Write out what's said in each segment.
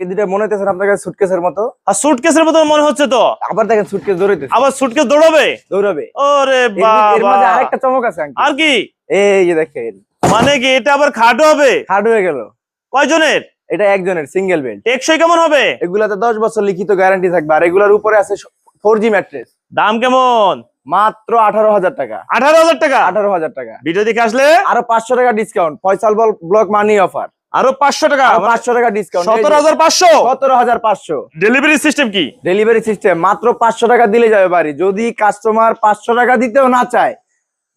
এই দুটো মনে হচ্ছে আপনার কাছে সুটকেসের মতো। আর সুটকেসের মতো মনে হচ্ছে তো। আবার দেখেন সুটকেস দৌড়াইতেছে। আবার সুটকেস দৌড়াবে। এর ওরে মধ্যে বাবা, আরেকটা চমক আছে আঙ্কেল। আর কি? এই যে দেখেন, মানে কি এটা আবার খাটো হবে? হার্ড হয়ে গেল। কয়জনের? এটা একজনের সিঙ্গেল বেড। টেকসই কেমন হবে? এগুলাতে 10 বছর লিখিত গ্যারান্টি থাকবে। আর এগুলার উপরে আছে 4G ম্যাট্রেস। দাম কেমন? মাত্র 18,000 টাকা। 18,000 টাকা। 18,000 টাকা। ভিডিও দেখে আসলে আরো 500 টাকা ডিসকাউন্ট। ফয়সাল ব্লক মানি অফার। আরো 500 টাকা। আরো 500 টাকা ডিসকাউন্ট। 17,500। 17,500। ডেলিভারি সিস্টেম কি? ডেলিভারি সিস্টেম মাত্র 500 টাকা দিলে যাবে বাড়ি। যদি কাস্টমার 500 টাকা দিতেও না চায়,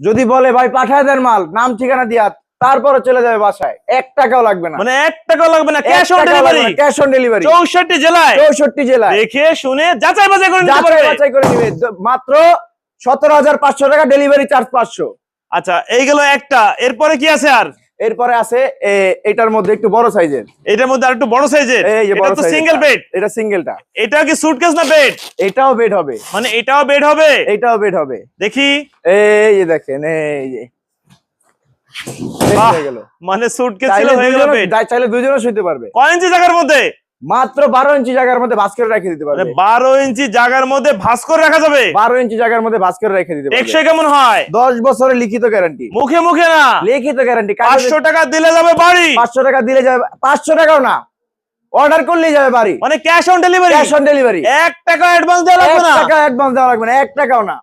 যদি বলে ভাই পাঠায় দেন মাল, নাম ঠিকানা দিয়া, তারপরে চলে যাবে বাসায়। 1 টাকাও লাগবে না। মানে 1 টাকাও লাগবে না, cash on delivery. Cash on delivery 64 জেলায়। 64 জেলায় দেখে শুনে যাচাই বাছাই করে নিতে যাচাই পারবে। বাছাই করে নিবে। মাত্র 17,500 টাকা, ডেলিভারি চার্জ 500। আচ্ছা, এই গেল একটা। এরপরে কি আছে আর? এরপরে আছে এটার মধ্যে একটু বড় সাইজের। এটার মধ্যে আরেকটু বড় সাইজের। এই যে এটা বড় তো সাইজের। Single bed. এটা সিঙ্গেলটা। এটা কি সুটকেস না বেড? এটাও বেড হবে। মানে এটাও বেড হবে? এটাও বেড হবে। দেখি। এই যে দেখেন, এই যে বেড বাহ, হয়ে গেল। মানে সুটকেস ছিল হয়ে গেল বেড। চাইলে দুজনও শুতে পারবে। কয় ইঞ্চি জায়গার মধ্যে? মাত্র 12 ইঞ্চি জায়গার মধ্যে ভাঁজ করে রেখে দিতে মানে পারবে। 12 ইঞ্চি জায়গার মধ্যে ভাঁজ করে রাখা যাবে। 12 ইঞ্চি জায়গার মধ্যে ভাঁজ করে রেখে দিতে পারবে। টেকসই কেমন হয়? 10 বছরের লিখিত গ্যারান্টি। মুখে মুখে না, লিখিত গ্যারান্টি। 500 টাকা দিলে যাবে বাড়ি। 500 টাকা দিলে যাবে। 500 টাকাও না, অর্ডার করলেই যাবে বাড়ি। মানে cash on delivery. Cash on delivery. 1 টাকা অ্যাডভান্স দেওয়া লাগবে 1 না। টাকা অ্যাডভান্স দেওয়া লাগবে না, 1 টাকাও না।